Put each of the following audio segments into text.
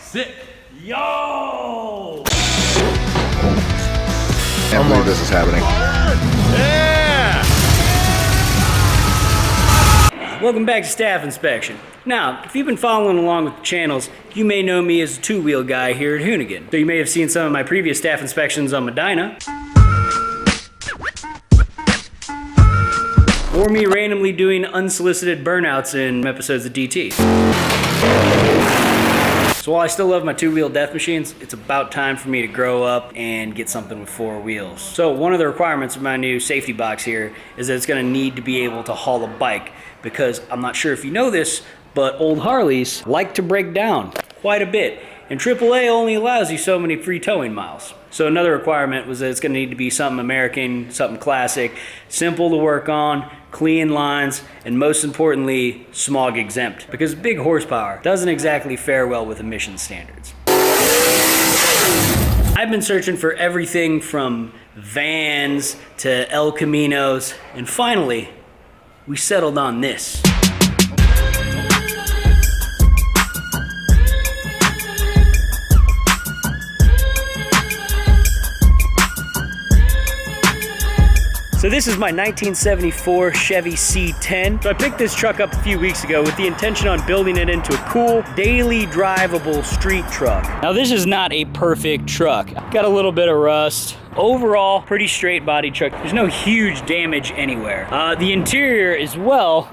Sick. Yo! Can't believe this is happening. Yeah! Welcome back to Staff Inspection. Now, if you've been following along with the channels, you may know me as a two-wheel guy here at Hoonigan. So you may have seen some of my previous staff inspections on my Dyna, or me randomly doing unsolicited burnouts in episodes of DT. So while I still love my two-wheel death machines, it's about time for me to grow up and get something with four wheels. So one of the requirements of my new safety box here is that it's gonna need to be able to haul a bike, because I'm not sure if you know this, but old Harleys like to break down quite a bit. And AAA only allows you so many free towing miles. So another requirement was that it's gonna need to be something American, something classic, simple to work on, clean lines, and most importantly, smog exempt, because big horsepower doesn't exactly fare well with emission standards. I've been searching for everything from vans to El Caminos, and finally, we settled on this. So this is my 1974 Chevy C10. So I picked this truck up a few weeks ago with the intention on building it into a cool, daily drivable street truck. Now this is not a perfect truck. Got a little bit of rust. Overall, pretty straight body truck. There's no huge damage anywhere. The interior as well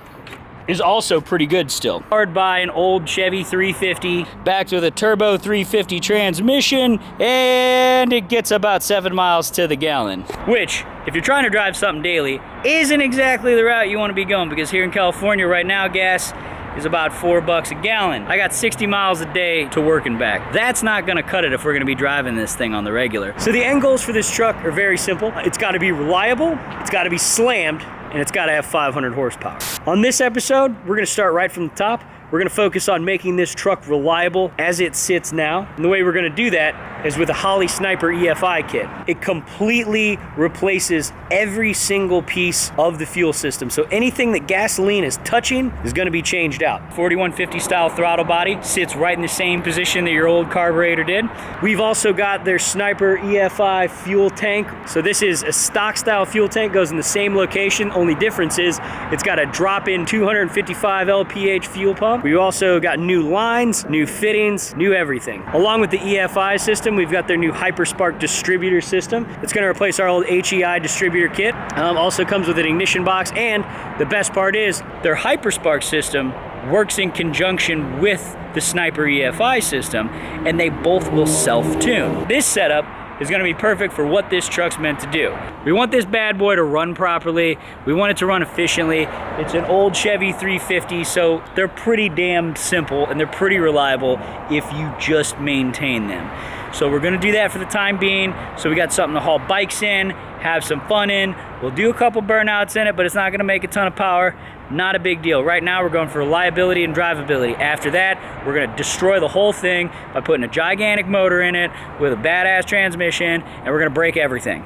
is also pretty good still. Powered by an old Chevy 350, backed with a turbo 350 transmission, and it gets about 7 miles to the gallon. Which, if you're trying to drive something daily, isn't exactly the route you want to be going, because here in California right now, gas is about $4 a gallon. I got 60 miles a day to work and back. That's not gonna cut it if we're gonna be driving this thing on the regular. So the end goals for this truck are very simple. It's gotta be reliable, it's gotta be slammed, and it's gotta have 500 horsepower. On this episode, we're gonna start right from the top. We're gonna focus on making this truck reliable as it sits now. And the way we're gonna do that is with a Holley Sniper EFI kit. It completely replaces every single piece of the fuel system. So anything that gasoline is touching is gonna be changed out. 4150 style throttle body sits right in the same position that your old carburetor did. We've also got their Sniper EFI fuel tank. So this is a stock style fuel tank, goes in the same location. Only difference is it's got a drop-in 255 LPH fuel pump. We've also got new lines, new fittings, new everything. Along with the EFI system, we've got their new HyperSpark distributor system. It's gonna replace our old HEI distributor kit. Also comes with an ignition box, and the best part is their HyperSpark system works in conjunction with the Sniper EFI system, and they both will self-tune. This setup is gonna be perfect for what this truck's meant to do. We want this bad boy to run properly. We want it to run efficiently. It's an old Chevy 350, so they're pretty damn simple and they're pretty reliable if you just maintain them. So we're gonna do that for the time being. So we got something to haul bikes in, have some fun in. We'll do a couple burnouts in it, but it's not gonna make a ton of power. Not a big deal. Right now we're going for reliability and drivability. After that, we're gonna destroy the whole thing by putting a gigantic motor in it with a badass transmission, and we're gonna break everything.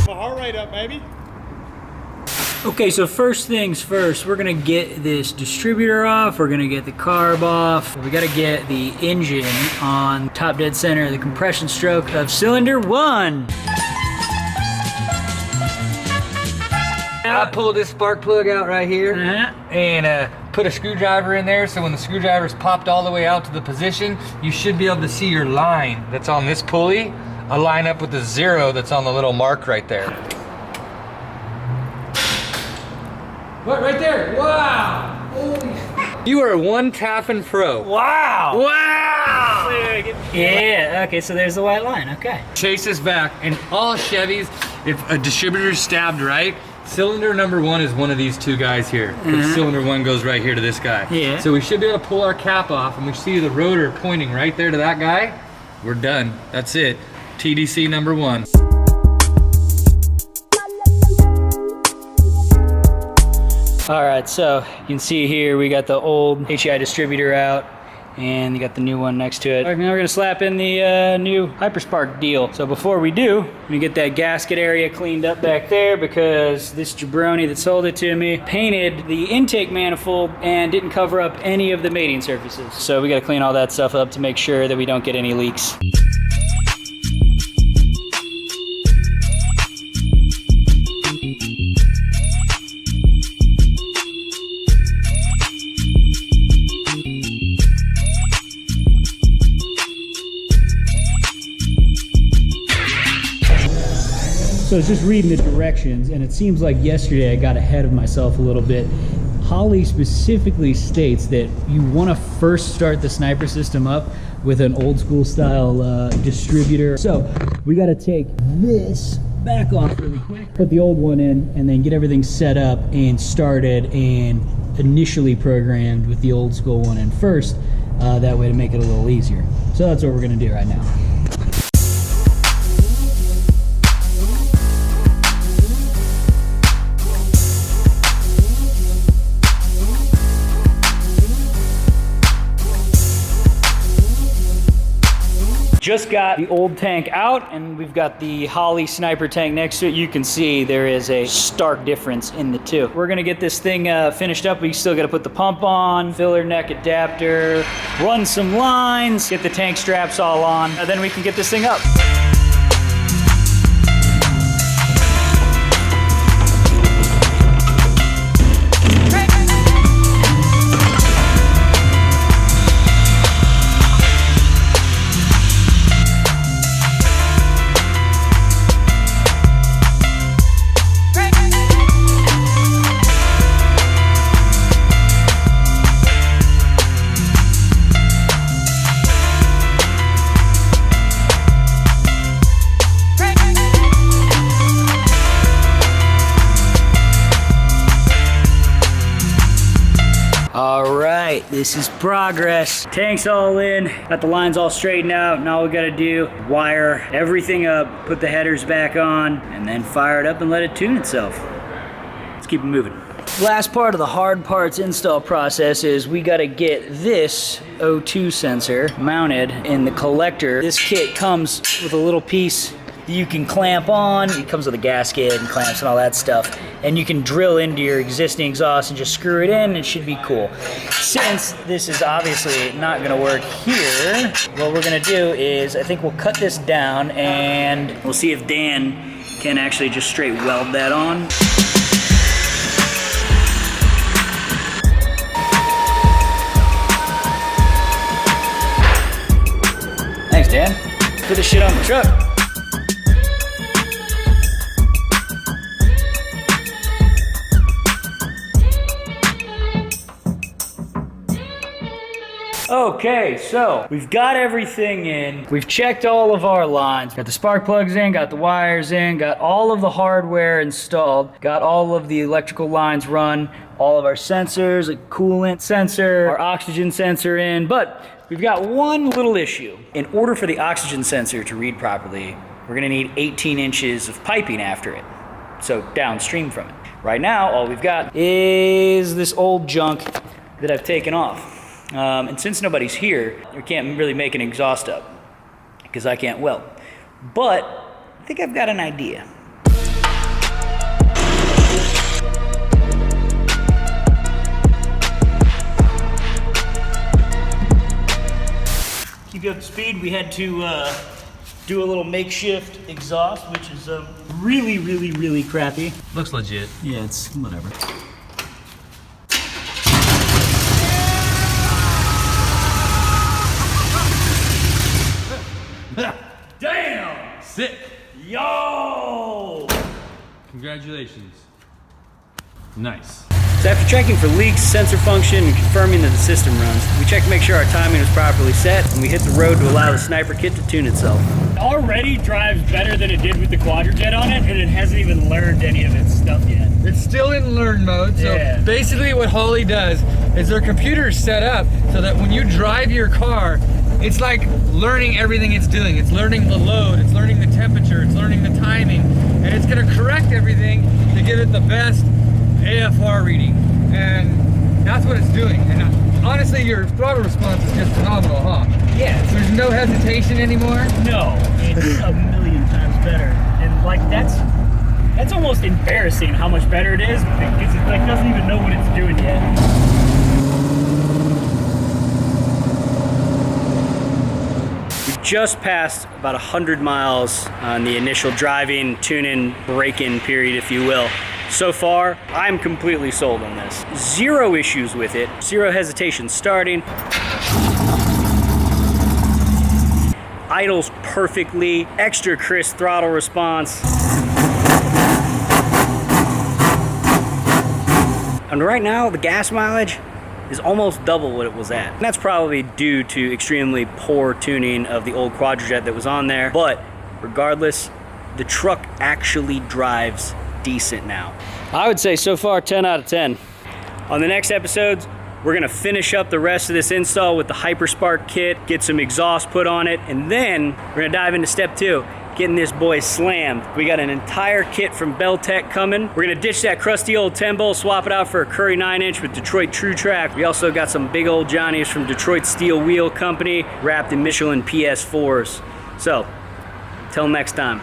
My heart rate up, baby. Okay, so first things first, we're gonna get this distributor off, we're gonna get the carb off, we gotta get the engine on top dead center of the compression stroke of cylinder 1. I pulled this spark plug out right here and put a screwdriver in there, so when the screwdriver's popped all the way out to the position, you should be able to see your line that's on this pulley align up with the 0 that's on the little mark right there. What, right there? Wow! Holy. You are one tapping pro. Wow! Wow! Yeah, okay, so there's the white line, okay. Chase this back, and all Chevys, if a distributor's stabbed right, cylinder number 1 is one of these two guys here. Cylinder 1 goes right here to this guy. Yeah. So we should be able to pull our cap off, and we see the rotor pointing right there to that guy. We're done. That's it. TDC number 1. All right, so you can see here we got the old HEI distributor out, and you got the new one next to it. All right, now we're gonna slap in the new HyperSpark deal. So before we do, I'm gonna get that gasket area cleaned up back there because this jabroni that sold it to me painted the intake manifold and didn't cover up any of the mating surfaces. So we gotta clean all that stuff up to make sure that we don't get any leaks. So I was just reading the directions, and it seems like yesterday I got ahead of myself a little bit. Holley specifically states that you want to first start the sniper system up with an old school style distributor. So we got to take this back off really quick, put the old one in, and then get everything set up and started and initially programmed with the old school one in first, that way to make it a little easier. So that's what we're going to do right now. Just got the old tank out, and we've got the Holley sniper tank next to it. You can see there is a stark difference in the two. We're gonna get this thing finished up. We still gotta put the pump on, filler neck adapter, run some lines, get the tank straps all on, and then we can get this thing up. All right, this is progress. Tank's all in, got the lines all straightened out. Now all we gotta do, wire everything up, put the headers back on, and then fire it up and let it tune itself. Let's keep it moving. Last part of the hard parts install process is we gotta get this O2 sensor mounted in the collector. This kit comes with a little piece you can clamp on. It comes with a gasket and clamps and all that stuff. And you can drill into your existing exhaust and just screw it in, and it should be cool. Since this is obviously not gonna work here, what we're gonna do is, I think we'll cut this down and we'll see if Dan can actually just straight weld that on. Thanks, Dan. Put this shit on the truck. Okay, so we've got everything in. We've checked all of our lines. Got the spark plugs in, got the wires in, got all of the hardware installed, got all of the electrical lines run, all of our sensors, a coolant sensor, our oxygen sensor in, but we've got one little issue. In order for the oxygen sensor to read properly, we're gonna need 18 inches of piping after it, so downstream from it. Right now, all we've got is this old junk that I've taken off. And since nobody's here, we can't really make an exhaust up because I can't weld. But I think I've got an idea. Keep you up to speed. We had to do a little makeshift exhaust, which is really crappy. Looks legit. Yeah, it's whatever. Damn! Sick. Yo! Congratulations. Nice. So after checking for leaks, sensor function, and confirming that the system runs, we checked to make sure our timing was properly set, and we hit the road to allow the sniper kit to tune itself. It already drives better than it did with the Quadrajet on it, and it hasn't even learned any of its stuff yet. It's still in learn mode, so Yeah. basically what Holley does is their computer is set up so that when you drive your car, it's like learning everything it's doing. It's learning the load, it's learning the temperature, it's learning the timing, and it's gonna correct everything to give it the best AFR reading. And that's what it's doing. And honestly, your throttle response is just phenomenal, huh? Yeah. There's no hesitation anymore. No, it's a million times better. And like that's almost embarrassing how much better it is because it like doesn't even know what it's doing yet. Just passed about 100 miles on the initial driving, tuning, break-in period, if you will. So far, I'm completely sold on this. Zero issues with it, zero hesitation starting. Idles perfectly, extra crisp throttle response. And right now, the gas mileage is almost double what it was at. And that's probably due to extremely poor tuning of the old Quadrajet that was on there. But regardless, the truck actually drives decent now. I would say so far 10 out of 10. On the next episodes, we're gonna finish up the rest of this install with the HyperSpark kit, get some exhaust put on it, and then we're gonna dive into step 2. Getting this boy slammed. We got an entire kit from Beltec coming. We're gonna ditch that crusty old 10-bolt, swap it out for a Curry 9-inch with Detroit True Track. We also got some big old Johnnies from Detroit Steel Wheel Company, wrapped in Michelin PS4s. So, till next time.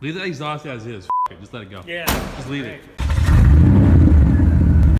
Leave that exhaust as is. F it, just let it go. Yeah. Just leave it.